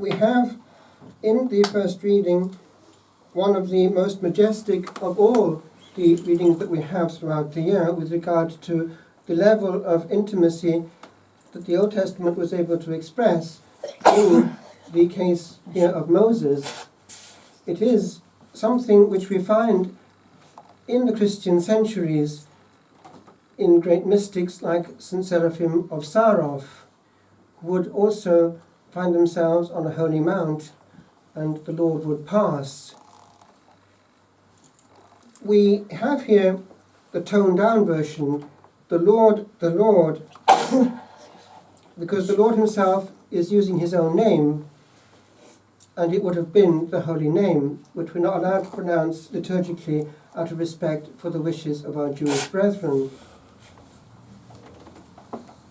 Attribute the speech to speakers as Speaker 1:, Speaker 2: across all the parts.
Speaker 1: We have in the first reading one of the most majestic of all the readings that we have throughout the year with regard to the level of intimacy that the Old Testament was able to express in the case here of Moses. It is something which we find in the Christian centuries in great mystics like St. Seraphim of Sarov, who would also find themselves on a holy mount and the Lord would pass. We have here the toned down version, the Lord, because the Lord himself is using his own name, and it would have been the holy name, which we're not allowed to pronounce liturgically out of respect for the wishes of our Jewish brethren.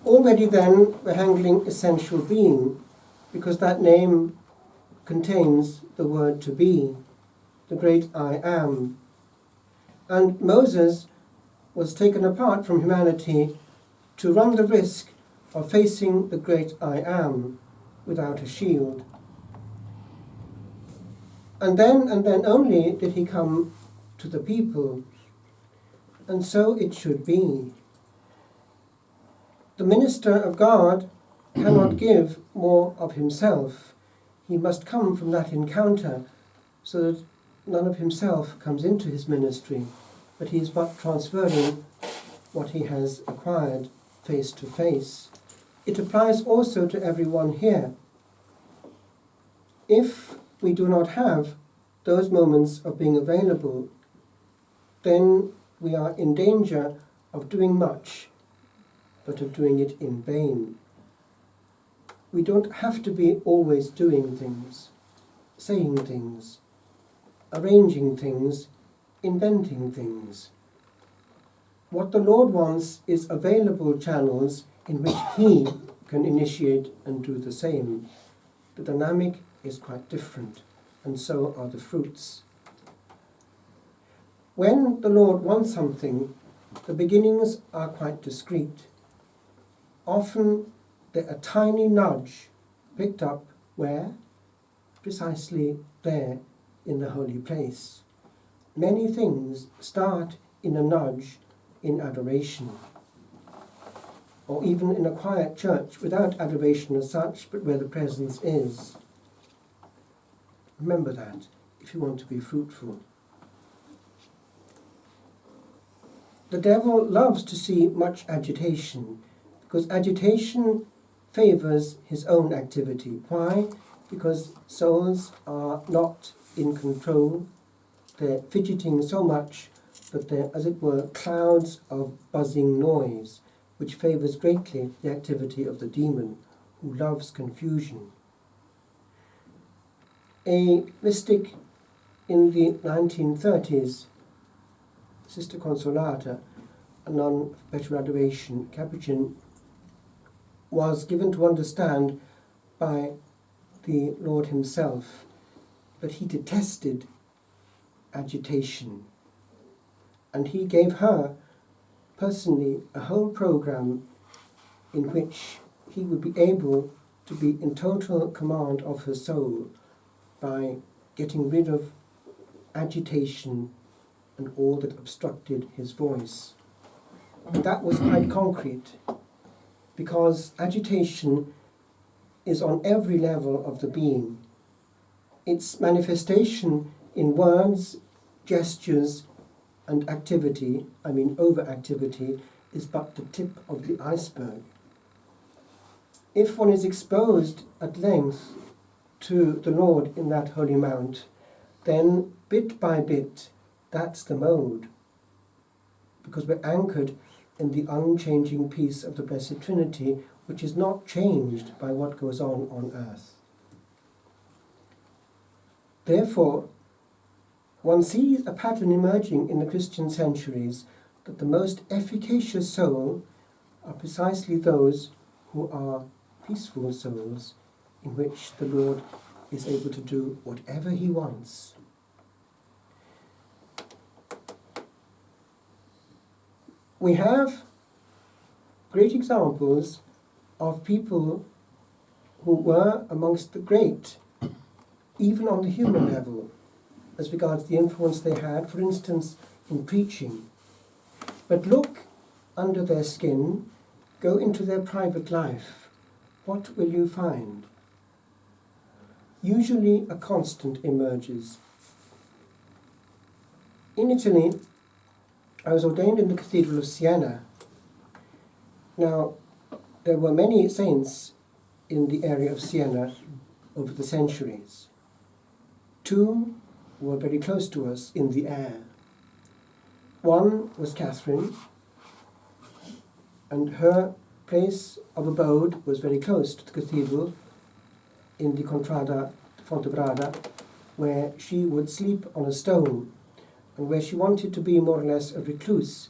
Speaker 1: Already then we're handling essential being, because that name contains the word to be, the great I am. And Moses was taken apart from humanity to run the risk of facing the great I am without a shield. And then only did he come to the people. And so it should be. The minister of God cannot give more of himself. He must come from that encounter so that none of himself comes into his ministry, but he is but transferring what he has acquired face to face. It applies also to everyone here. If we do not have those moments of being available, then we are in danger of doing much, but of doing it in vain. We don't have to be always doing things, saying things, arranging things, inventing things. What the Lord wants is available channels in which he can initiate and do the same. The dynamic is quite different, and so are the fruits. When the Lord wants something, the beginnings are quite discreet. Often they're a tiny nudge picked up where? Precisely there in the holy place. Many things start in a nudge in adoration, or even in a quiet church without adoration as such, but where the presence is. Remember that if you want to be fruitful. The devil loves to see much agitation, because agitation favors his own activity. Why? Because souls are not in control. They're fidgeting so much that they're, as it were, clouds of buzzing noise, which favors greatly the activity of the demon, who loves confusion. A mystic in the 1930s, Sister Consolata, a nun of better adoration, Capuchin, was given to understand by the Lord himself that he detested agitation. And he gave her personally a whole program in which he would be able to be in total command of her soul by getting rid of agitation and all that obstructed his voice. And that was quite concrete, because agitation is on every level of the being. Its manifestation in words, gestures, and activity, overactivity, is but the tip of the iceberg. If one is exposed at length to the Lord in that holy mount, then bit by bit, that's the mode. Because we're anchored in the unchanging peace of the Blessed Trinity, which is not changed by what goes on earth. Therefore, one sees a pattern emerging in the Christian centuries that the most efficacious soul are precisely those who are peaceful souls, in which the Lord is able to do whatever he wants. We have great examples of people who were amongst the great, even on the human level, as regards the influence they had, for instance, in preaching. But look under their skin, go into their private life. What will you find? Usually a constant emerges. In Italy, I was ordained in the Cathedral of Siena. Now, there were many saints in the area of Siena over the centuries. Two were very close to us in the air. One was Catherine, and her place of abode was very close to the cathedral in the Contrada Fontebrada, where she would sleep on a stone, and where she wanted to be more or less a recluse,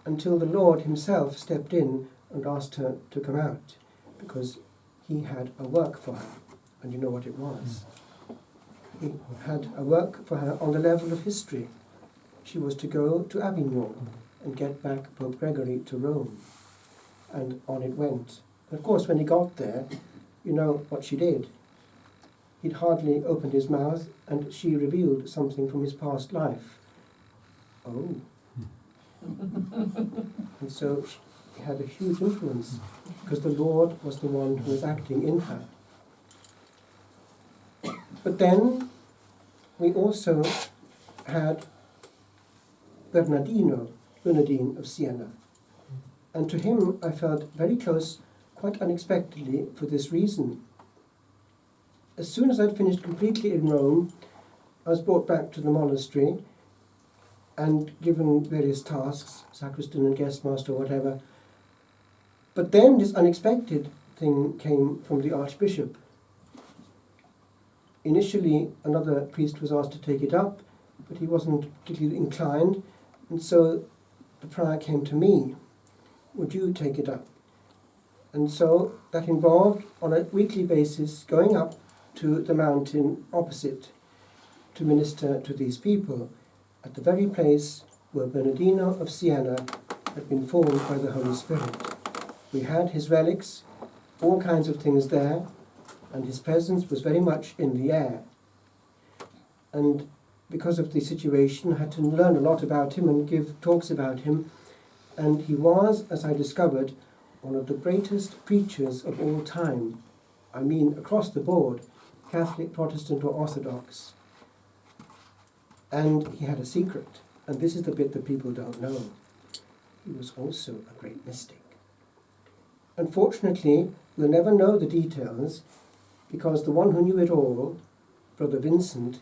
Speaker 1: until the Lord himself stepped in and asked her to come out, because he had a work for her. And you know what it was. He had a work for her on the level of history. She was to go to Avignon and get back Pope Gregory to Rome. And on it went. And of course, when he got there, you know what she did. He'd hardly opened his mouth, and she revealed something from his past life. Oh. And so she had a huge influence, because the Lord was the one who was acting in her. But then we also had Bernardine of Siena. And to him I felt very close, quite unexpectedly, for this reason. As soon as I'd finished completely in Rome, I was brought back to the monastery and given various tasks, sacristan and guest master, whatever. But then this unexpected thing came from the Archbishop. Initially, another priest was asked to take it up, but he wasn't particularly inclined, and so the prior came to me. Would you take it up? And so that involved, on a weekly basis, going up to the mountain opposite to minister to these people, at the very place where Bernardino of Siena had been formed by the Holy Spirit. We had his relics, all kinds of things there, and his presence was very much in the air. And because of the situation, I had to learn a lot about him and give talks about him. And he was, as I discovered, one of the greatest preachers of all time. I mean, across the board, Catholic, Protestant, or Orthodox. And he had a secret, and this is the bit that people don't know. He was also a great mystic. Unfortunately, we'll never know the details, because the one who knew it all, Brother Vincent,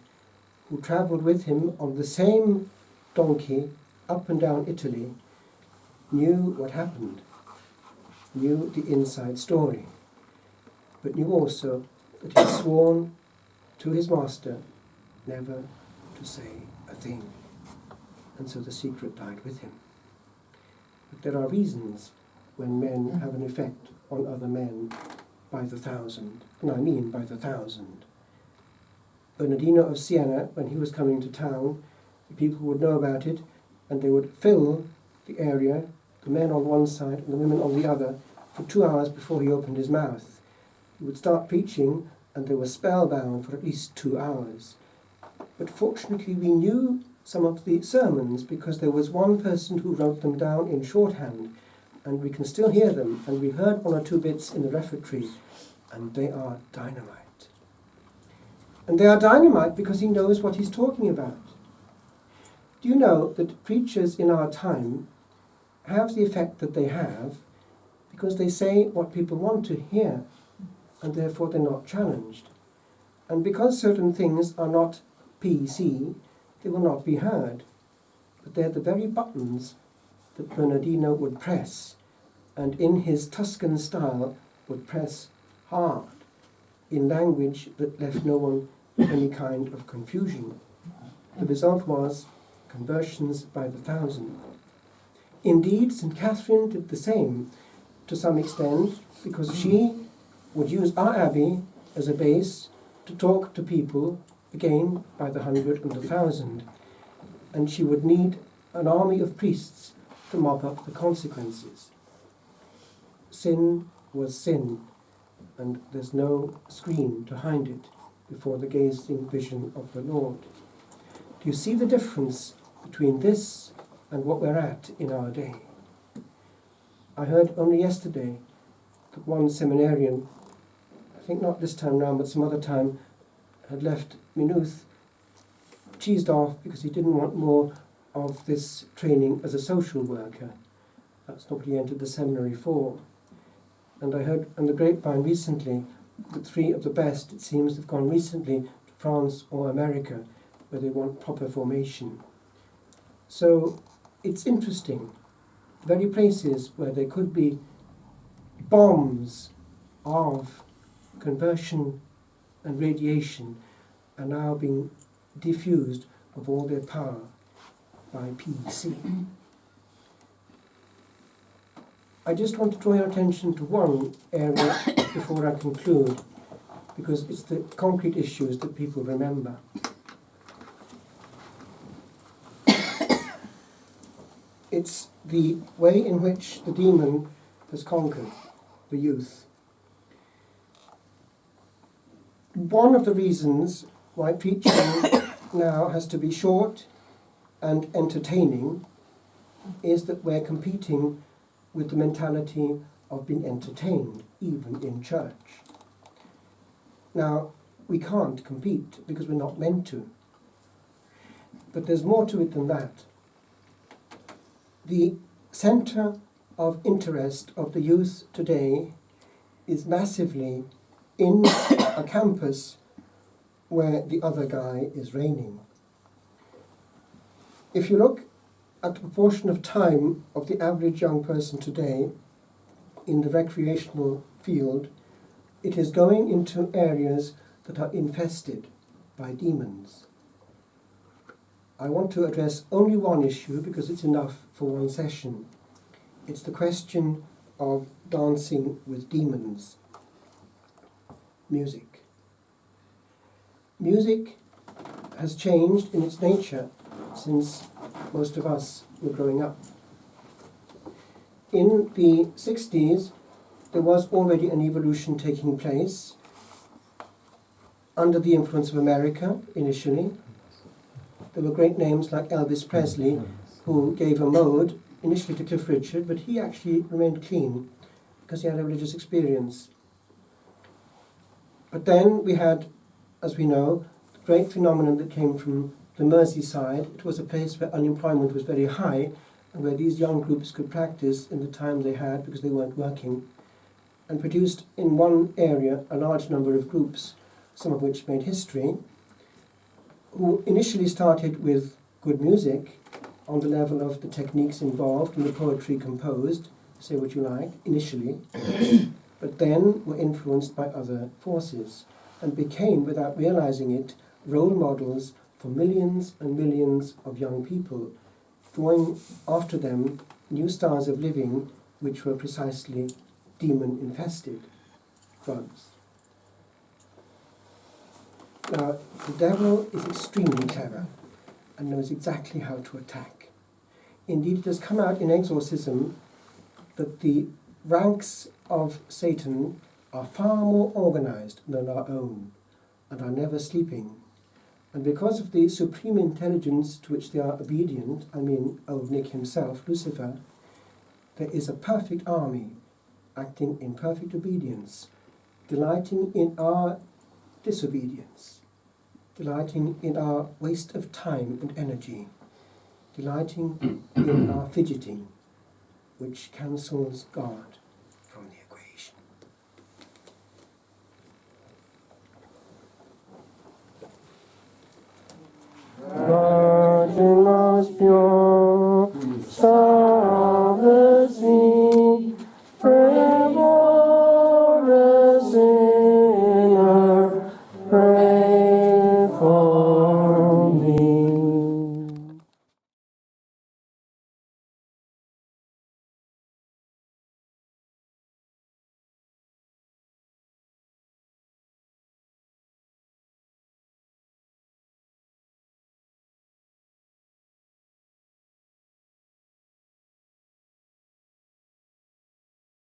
Speaker 1: who travelled with him on the same donkey up and down Italy, knew what happened, knew the inside story, but knew also that he had sworn to his master never to say a thing. And so the secret died with him. But there are reasons when men have an effect on other men by the thousand, and I mean by the thousand. Bernardino of Siena, when he was coming to town, the people would know about it, and they would fill the area, the men on one side and the women on the other, for 2 hours before he opened his mouth. He would start preaching, and they were spellbound for at least 2 hours. But fortunately we knew some of the sermons, because there was one person who wrote them down in shorthand, and we can still hear them, and we heard 1 or 2 bits in the refectory, and they are dynamite. And they are dynamite because he knows what he's talking about. Do you know that preachers in our time have the effect that they have because they say what people want to hear, and therefore they're not challenged? And because certain things are not PC, they will not be heard. But they're the very buttons that Bernardino would press, and in his Tuscan style would press hard, in language that left no one any kind of confusion. The result was conversions by the thousand. Indeed, St. Catherine did the same to some extent, because she would use our abbey as a base to talk to people, again by the 100 and the 1,000, and she would need an army of priests to mop up the consequences. Sin was sin, and there's no screen to hide it before the gazing vision of the Lord. Do you see the difference between this and what we're at in our day? I heard only yesterday that one seminarian, I think not this time round but some other time, had left Maynooth cheesed off because he didn't want more of this training as a social worker. That's not what he entered the seminary for. And I heard on the grapevine recently that 3 of the best, it seems, have gone recently to France or America, where they want proper formation. So it's interesting. The very places where there could be bombs of conversion and radiation are now being diffused of all their power by PC. I just want to draw your attention to one area before I conclude, because it's the concrete issues that people remember. It's the way in which the demon has conquered the youth. One of the reasons why preaching now has to be short and entertaining is that we're competing with the mentality of being entertained, even in church. Now, we can't compete because we're not meant to. But there's more to it than that. The centre of interest of the youth today is massively in a campus where the other guy is reigning. If you look at the proportion of time of the average young person today in the recreational field, it is going into areas that are infested by demons. I want to address only one issue because it's enough for one session. It's the question of dancing with demons. Music. Music has changed in its nature since most of us were growing up. In the 60s, there was already an evolution taking place under the influence of America initially. There were great names like Elvis Presley, who gave a mode initially to Cliff Richard, but he actually remained clean because he had a religious experience. But then we had, as we know, the great phenomenon that came from the Merseyside. It was a place where unemployment was very high and where these young groups could practice in the time they had because they weren't working, and produced in one area a large number of groups, some of which made history, who initially started with good music on the level of the techniques involved and the poetry composed, say what you like, initially, but then were influenced by other forces and became, without realizing it, role models for millions and millions of young people, drawing after them new styles of living which were precisely demon-infested drugs. Now, the devil is extremely clever and knows exactly how to attack. Indeed, it has come out in exorcism that the ranks of Satan are far more organized than our own and are never sleeping. And because of the supreme intelligence to which they are obedient, I mean old Nick himself, Lucifer, there is a perfect army acting in perfect obedience, delighting in our disobedience, delighting in our waste of time and energy, delighting in our fidgeting, which cancels God from the equation. God, the most pure